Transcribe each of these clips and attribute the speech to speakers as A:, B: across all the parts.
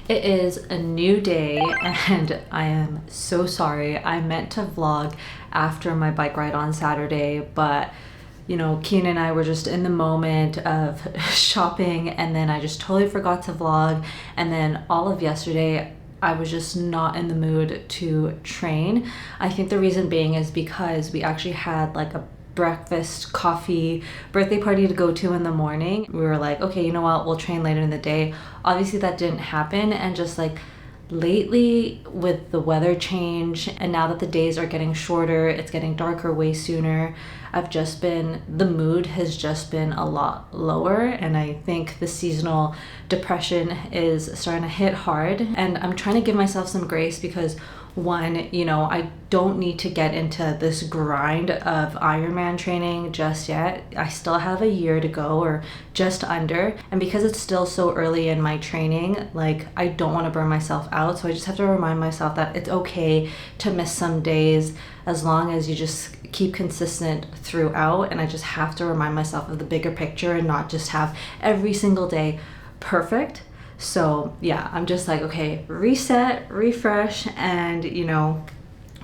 A: It is a new day and I am so sorry. I meant to vlog after my bike ride on Saturday, but you know, Keen and I were just in the moment of shopping and then I just totally forgot to vlog. And then all of yesterday, I was just not in the mood to train. I think the reason being is because we actually had like a breakfast, coffee, birthday party to go to in the morning. We were like, okay, you know what, we'll train later in the day. Obviously that didn't happen, and just like lately with the weather change and now that the days are getting shorter, it's getting darker way sooner, the mood has just been a lot lower, and I think the seasonal depression is starting to hit hard. And I'm trying to give myself some grace because one, you know, I don't need to get into this grind of Ironman training just yet. I still have a year to go, or just under. And because it's still so early in my training, like I don't want to burn myself out. So I just have to remind myself that it's okay to miss some days as long as you just keep consistent throughout. And I just have to remind myself of the bigger picture and not just have every single day perfect. So yeah, I'm just like, okay, reset, refresh, and you know,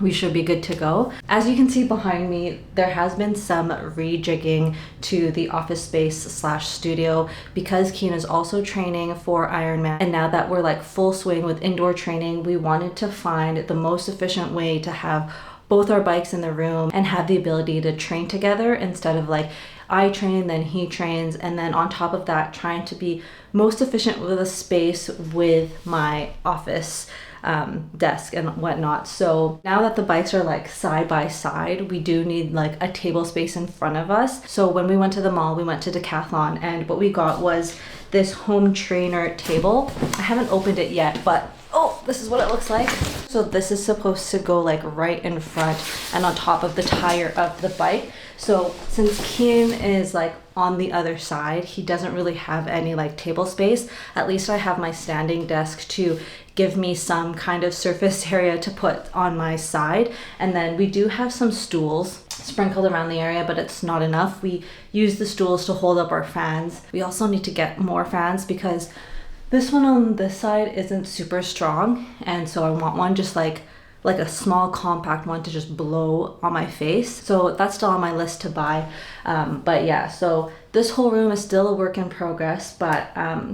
A: we should be good to go. As you can see behind me, there has been some rejigging to the office space / studio because Keen is also training for Ironman. And now that we're like full swing with indoor training, we wanted to find the most efficient way to have both our bikes in the room and have the ability to train together instead of like I train, then he trains, and then on top of that, trying to be most efficient with a space with my office desk and whatnot. So now that the bikes are like side by side, we do need like a table space in front of us. So when we went to the mall, we went to Decathlon, and what we got was this home trainer table. I haven't opened it yet, but oh, this is what it looks like. So this is supposed to go like right in front and on top of the tire of the bike. So since Keen is like on the other side, he doesn't really have any like table space. At least I have my standing desk to give me some kind of surface area to put on my side. And then we do have some stools sprinkled around the area, but it's not enough. We use the stools to hold up our fans. We also need to get more fans because this one on this side isn't super strong, and so I want one just like a small compact one to just blow on my face. So that's still on my list to buy. But yeah, so this whole room is still a work in progress, but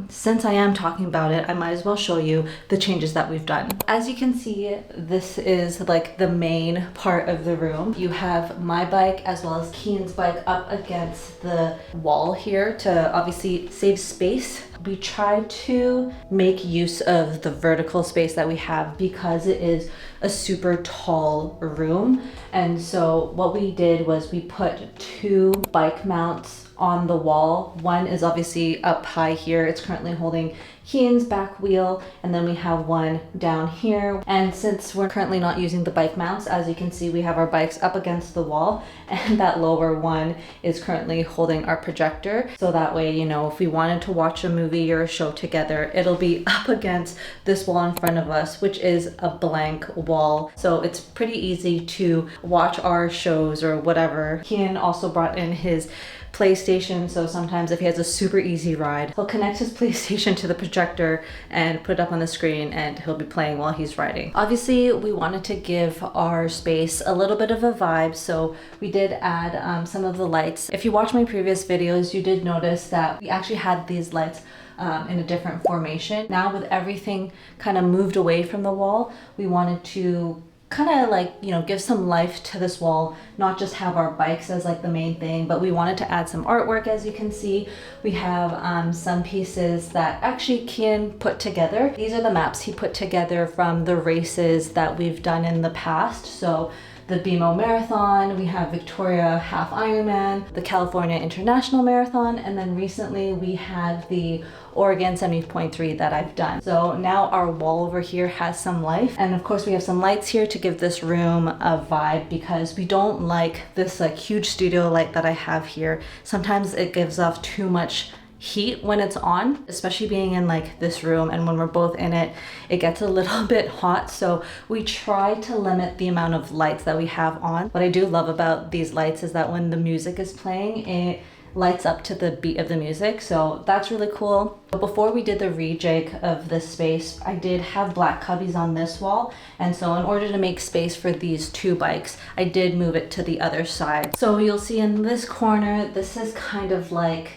A: since I am talking about it, I might as well show you the changes that we've done. As you can see, this is like the main part of the room. You have my bike as well as Keen's bike up against the wall here to obviously save space. We tried to make use of the vertical space that we have because it is a super tall room. And so what we did was we put two bike mounts on the wall. One is obviously up high here. It's currently holding Keen's back wheel, and then we have one down here. And since we're currently not using the bike mounts, as you can see, we have our bikes up against the wall, and that lower one is currently holding our projector. So that way, you know, if we wanted to watch a movie or a show together, it'll be up against this wall in front of us, which is a blank wall. So it's pretty easy to watch our shows or whatever. Keen also brought in his PlayStation, so sometimes if he has a super easy ride, he'll connect his PlayStation to the projector and put it up on the screen, and he'll be playing while he's riding. Obviously, we wanted to give our space a little bit of a vibe, so we did add some of the lights. If you watch my previous videos, you did notice that we actually had these lights in a different formation. Now with everything kind of moved away from the wall, we wanted to kind of like, you know, give some life to this wall, not just have our bikes as like the main thing, but we wanted to add some artwork. As you can see, we have some pieces that actually Keen put together. These are the maps he put together from the races that we've done in the past. So the BMO Marathon, we have Victoria Half Ironman, the California International Marathon, and then recently we had the Oregon 70.3 that I've done. So now our wall over here has some life. And of course we have some lights here to give this room a vibe because we don't like this like huge studio light that I have here. Sometimes it gives off too much heat when it's on, especially being in like this room, and when we're both in it, it gets a little bit hot. So we try to limit the amount of lights that we have on. What I do love about these lights is that when the music is playing, it lights up to the beat of the music, so that's really cool. But before we did the rejig of this space, I did have black cubbies on this wall, and so in order to make space for these two bikes, I did move it to the other side. So you'll see in this corner, this is kind of like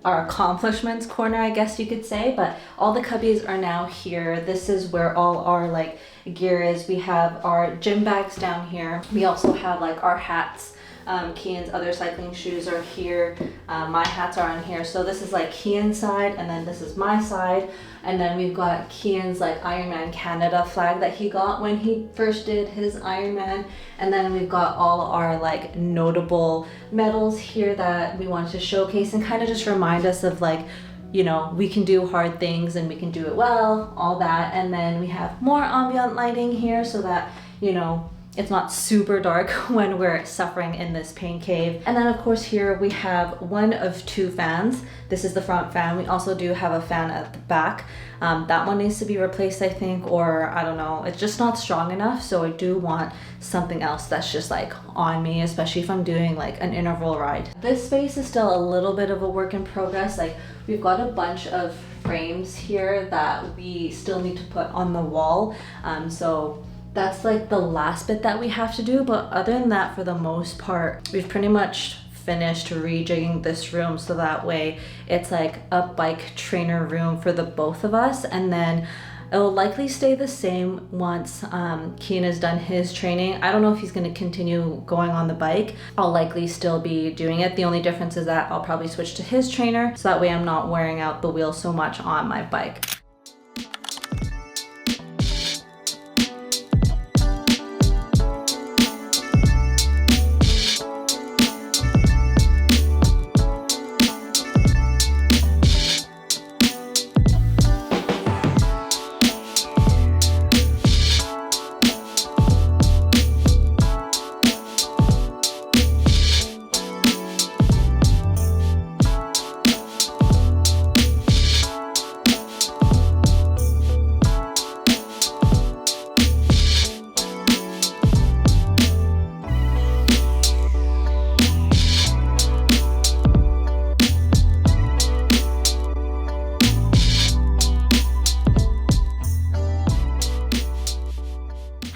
A: our accomplishments corner, I guess you could say, but all the cubbies are now here. This is where all our like gear is. We have our gym bags down here. We also have like our hats. Kian's other cycling shoes are here. My hats are on here. So this is like Kian's side, and then this is my side. And then we've got Kian's like Ironman Canada flag that he got when he first did his Ironman. And then we've got all our like notable medals here that we wanted to showcase and kind of just remind us of like, you know, we can do hard things and we can do it well, all that. And then we have more ambient lighting here so that, you know, it's not super dark when we're suffering in this pain cave. And then of course here we have one of two fans. This is the front fan. We also do have a fan at the back. That one needs to be replaced, I think, or I don't know. It's just not strong enough. So I do want something else that's just like on me, especially if I'm doing like an interval ride. This space is still a little bit of a work in progress. Like we've got a bunch of frames here that we still need to put on the wall. So that's like the last bit that we have to do, but other than that, for the most part, we've pretty much finished rejigging this room so that way it's like a bike trainer room for the both of us, and then it will likely stay the same once Kian has done his training. I don't know if he's going to continue going on the bike. I'll likely still be doing it. The only difference is that I'll probably switch to his trainer so that way I'm not wearing out the wheel so much on my bike.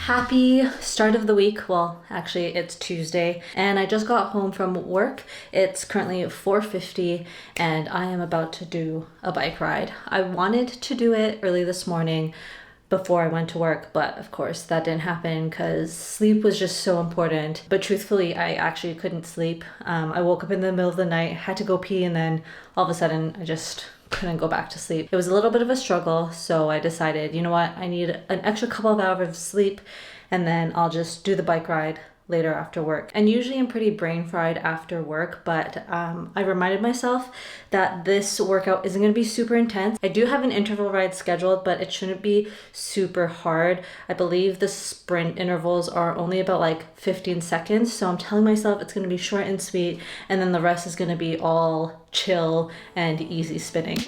A: Happy start of the week. Well, actually it's Tuesday and I just got home from work. It's currently 4:50 and I am about to do a bike ride. I wanted to do it early this morning before I went to work, but of course that didn't happen because sleep was just so important. But truthfully, I actually couldn't sleep. I woke up in the middle of the night, had to go pee, and then all of a sudden I just couldn't go back to sleep. It was a little bit of a struggle, so I decided, you know what, I need an extra couple of hours of sleep and then I'll just do the bike ride later after work. And usually I'm pretty brain fried after work, but I reminded myself that this workout isn't going to be super intense. I do have an interval ride scheduled, but it shouldn't be super hard. I believe the sprint intervals are only about like 15 seconds. So I'm telling myself it's going to be short and sweet, and then the rest is going to be all chill and easy spinning.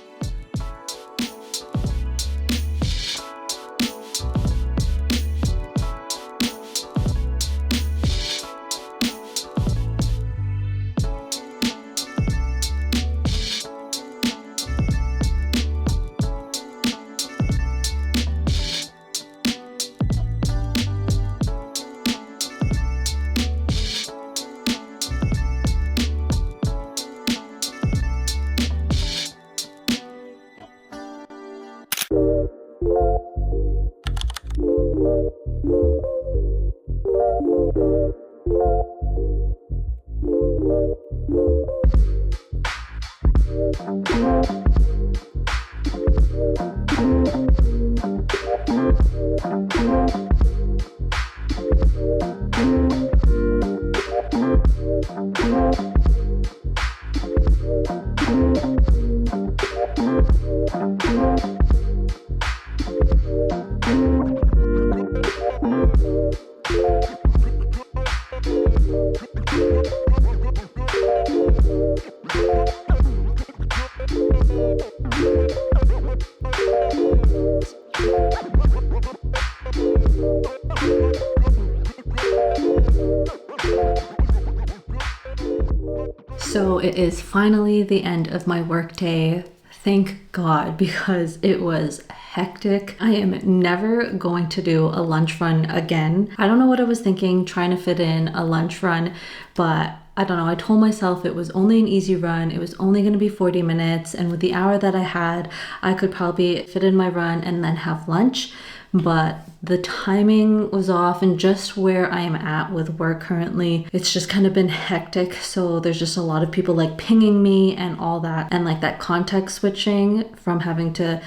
A: So it is finally the end of my workday. Thank God, because it was hectic. I am never going to do a lunch run again. I don't know what I was thinking trying to fit in a lunch run, but I don't know. I told myself it was only an easy run. It was only going to be 40 minutes. And with the hour that I had, I could probably fit in my run and then have lunch. But the timing was off, and just where I am at with work currently, it's just kind of been hectic. So there's just a lot of people like pinging me and all that, and like that context switching from having to,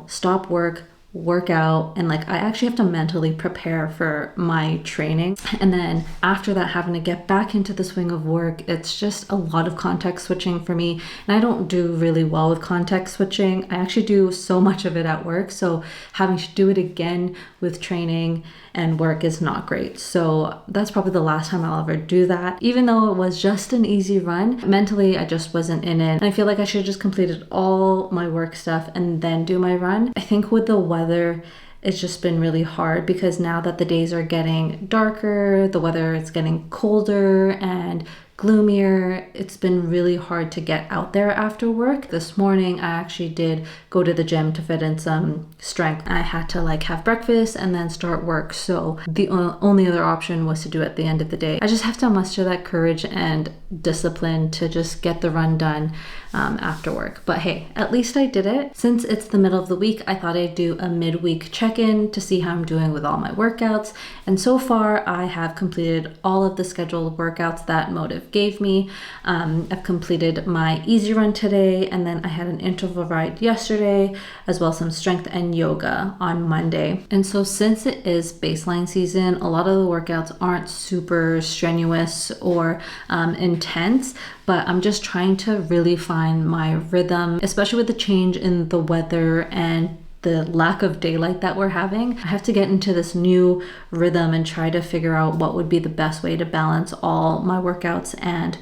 A: stop work out, and like I actually have to mentally prepare for my training, and then after that having to get back into the swing of work. It's just a lot of context switching for me, and I don't do really well with context switching. I actually do so much of it at work, so having to do it again with training and work is not great. So that's probably the last time I'll ever do that. Even though it was just an easy run, mentally I just wasn't in it, and I feel like I should have just completed all my work stuff and then do my run. I think with the weather, it's just been really hard, because now that the days are getting darker, the weather is getting colder and gloomier, it's been really hard to get out there after work. This morning I actually did go to the gym to fit in some strength. I had to have breakfast and then start work, so the only other option was to do it at the end of the day. I just have to muster that courage and discipline to just get the run done after work. But hey, at least I did it. Since it's the middle of the week, I thought I'd do a midweek check-in to see how I'm doing with all my workouts, and so far I have completed all of the scheduled workouts that Motive gave me. I've completed my easy run today, and then I had an interval ride yesterday, as well as some strength and yoga on Monday. And so since it is baseline season, a lot of the workouts aren't super strenuous or intense, but I'm just trying to really find my rhythm, especially with the change in the weather and the lack of daylight that we're having. I have to get into this new rhythm and try to figure out what would be the best way to balance all my workouts and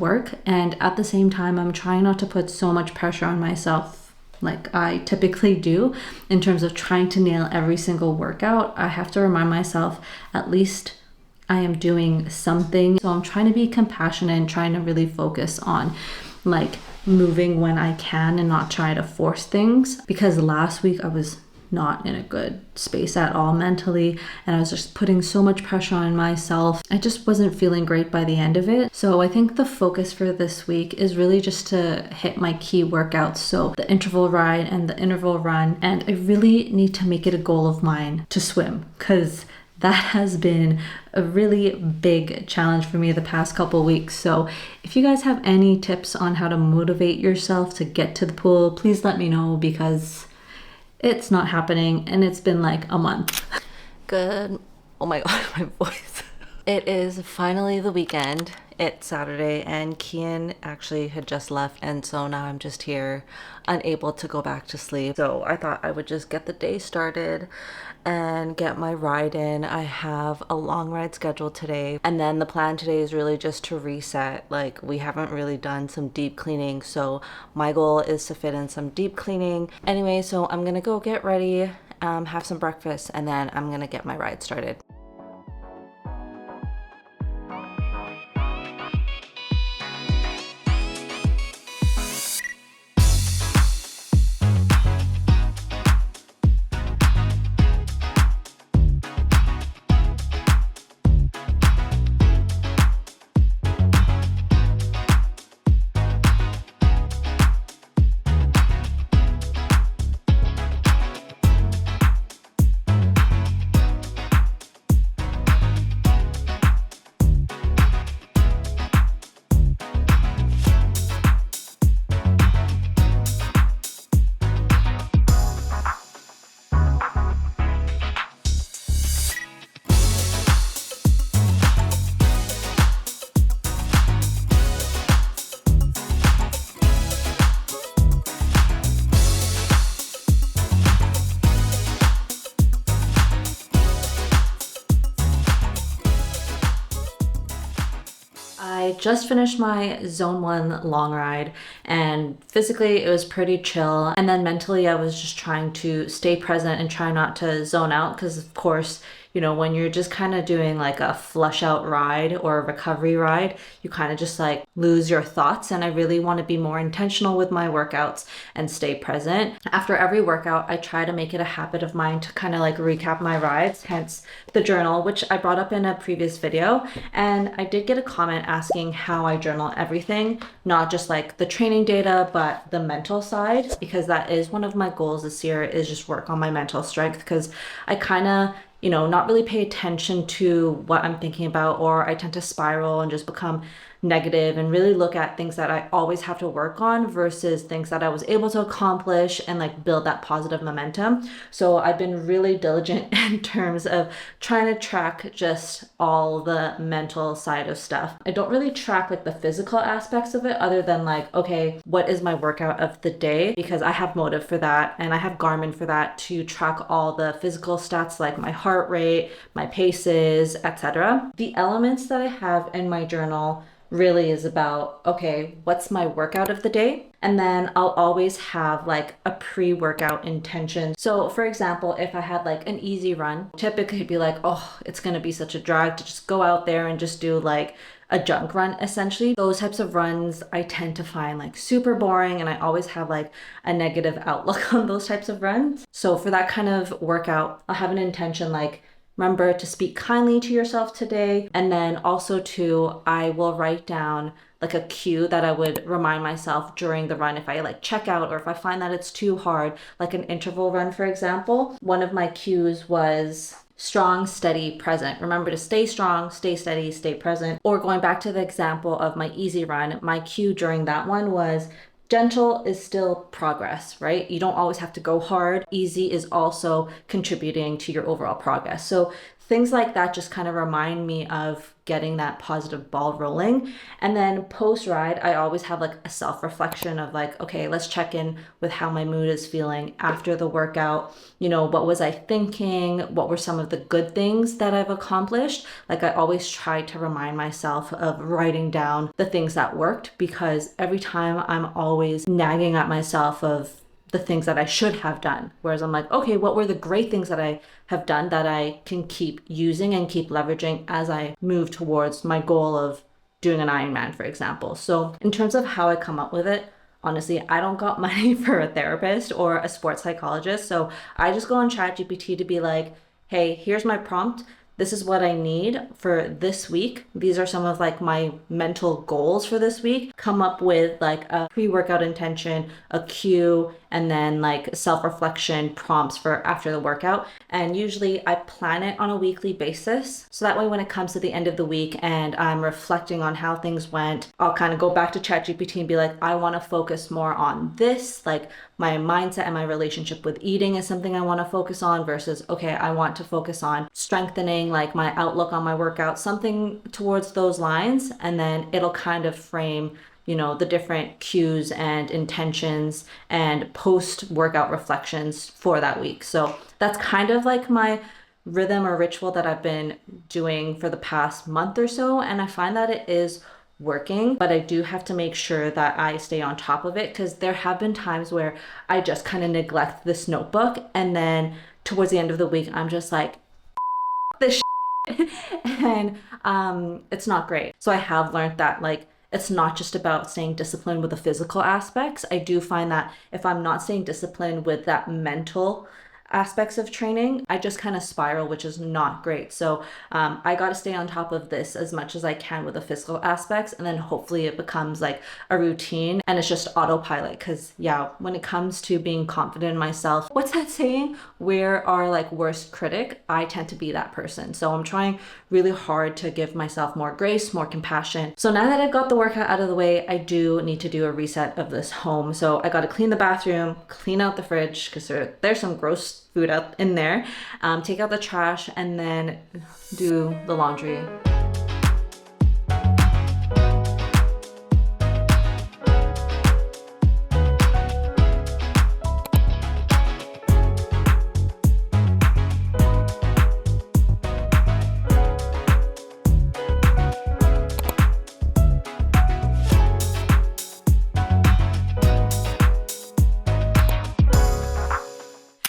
A: work. And at the same time, I'm trying not to put so much pressure on myself like I typically do in terms of trying to nail every single workout. I have to remind myself at least I am doing something. So I'm trying to be compassionate and trying to really focus on moving when I can and not try to force things, because last week I was not in a good space at all mentally, and I was just putting so much pressure on myself. I just wasn't feeling great by the end of it. So I think the focus for this week is really just to hit my key workouts, so the interval ride and the interval run, and I really need to make it a goal of mine to swim, because that has been a really big challenge for me the past couple weeks. So if you guys have any tips on how to motivate yourself to get to the pool, please let me know, because it's not happening and it's been a month. Good. Oh my God, my voice. It is finally the weekend. It's Saturday, and Kian actually had just left, and so now I'm just here unable to go back to sleep. So I thought I would just get the day started and get my ride in. I have a long ride scheduled today, and then the plan today is really just to reset. We haven't really done some deep cleaning, so my goal is to fit in some deep cleaning. Anyway, so I'm gonna go get ready, have some breakfast, and then I'm gonna get my ride started. I just finished my zone 1 long ride, and physically it was pretty chill, and then mentally I was just trying to stay present and try not to zone out, because of course when you're just kind of doing like a flush out ride or a recovery ride, you kind of just like lose your thoughts. And I really want to be more intentional with my workouts and stay present. After every workout, I try to make it a habit of mine to kind of like recap my rides, hence the journal, which I brought up in a previous video. And I did get a comment asking how I journal everything, not just like the training data, but the mental side, because that is one of my goals this year, is just work on my mental strength, because I kind of not really pay attention to what I'm thinking about, or I tend to spiral and just become negative and really look at things that I always have to work on versus things that I was able to accomplish and like build that positive momentum. So I've been really diligent in terms of trying to track just all the mental side of stuff. I don't really track like the physical aspects of it, other than like, okay, what is my workout of the day? Because I have Motive for that, and I have Garmin for that, to track all the physical stats like my heart rate, my paces, etc. The elements that I have in my journal really is about, okay, what's my workout of the day? And then I'll always have like a pre-workout intention. So for example, if I had like an easy run, typically it'd be like, oh, it's gonna be such a drag to just go out there and just do like a junk run, essentially. Those types of runs I tend to find like super boring, and I always have like a negative outlook on those types of runs. So for that kind of workout, I'll have an intention like, remember to speak kindly to yourself today. And then also too, I will write down like a cue that I would remind myself during the run if I like check out, or if I find that it's too hard, like an interval run, for example. One of my cues was strong, steady, present. Remember to stay strong, stay steady, stay present. Or going back to the example of my easy run, my cue during that one was gentle is still progress, right? You don't always have to go hard. Easy is also contributing to your overall progress. So things like that just kind of remind me of getting that positive ball rolling. And then post ride, I always have like a self-reflection of like, okay, let's check in with how my mood is feeling after the workout. What was I thinking? What were some of the good things that I've accomplished? Like I always try to remind myself of writing down the things that worked, because every time I'm always nagging at myself of the things that I should have done. Whereas I'm like, okay, what were the great things that I have done that I can keep using and keep leveraging as I move towards my goal of doing an Ironman, for example. So in terms of how I come up with it, honestly, I don't got money for a therapist or a sports psychologist. So I just go on ChatGPT to be like, hey, here's my prompt. This is what I need for this week. These are some of like my mental goals for this week. Come up with like a pre-workout intention, a cue, and then like self-reflection prompts for after the workout. And usually I plan it on a weekly basis. So that way when it comes to the end of the week and I'm reflecting on how things went, I'll kind of go back to ChatGPT and be like, I want to focus more on this, like my mindset and my relationship with eating is something I want to focus on, versus, okay, I want to focus on strengthening like my outlook on my workout, something towards those lines. And then it'll kind of frame the different cues and intentions and post-workout reflections for that week. So that's kind of like my rhythm or ritual that I've been doing for the past month or so. And I find that it is working, but I do have to make sure that I stay on top of it, because there have been times where I just kind of neglect this notebook, and then towards the end of the week, I'm just like, this shit. And it's not great. So I have learned that like, it's not just about staying disciplined with the physical aspects. I do find that if I'm not staying disciplined with that mental aspects of training, I just kind of spiral, which is not great. So I got to stay on top of this as much as I can with the physical aspects, and then hopefully it becomes like a routine and it's just autopilot. Because yeah, when it comes to being confident in myself, what's that saying? We're our like worst critic. I tend to be that person. So I'm trying really hard to give myself more grace, more compassion. So now that I've got the workout out of the way, I do need to do a reset of this home. So I got to clean the bathroom, clean out the fridge, because there's some gross food out in there, take out the trash, and then do the laundry.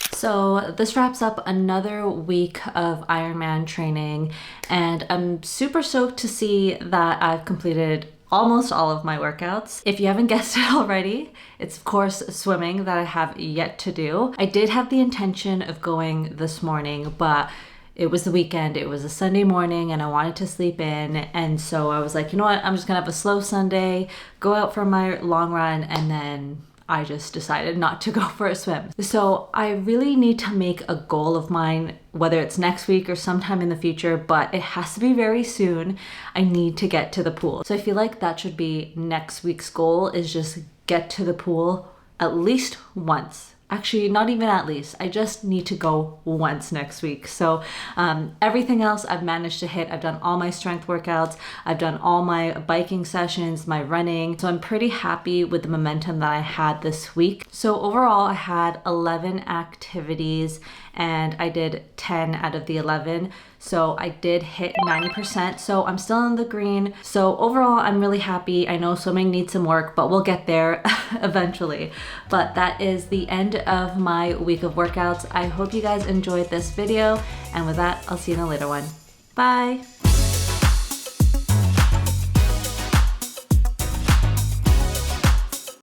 A: So So this wraps up another week of Ironman training, and I'm super stoked to see that I've completed almost all of my workouts. If you haven't guessed it already, it's of course swimming that I have yet to do. I did have the intention of going this morning, but it was the weekend, it was a Sunday morning, and I wanted to sleep in. And so I was like, you know what, I'm just gonna have a slow Sunday, go out for my long run, and then I just decided not to go for a swim. So I really need to make a goal of mine, whether it's next week or sometime in the future, but it has to be very soon. I need to get to the pool. So I feel like that should be next week's goal, is just get to the pool at least once. Actually, not even at least. I just need to go once next week. So everything else I've managed to hit. I've done all my strength workouts. I've done all my biking sessions, my running. So I'm pretty happy with the momentum that I had this week. So overall, I had 11 activities and I did 10 out of the 11. So I did hit 90%. So I'm still in the green. So overall, I'm really happy. I know swimming needs some work, but we'll get there eventually. But that is the end of my week of workouts. I hope you guys enjoyed this video. And with that, I'll see you in a later one. Bye.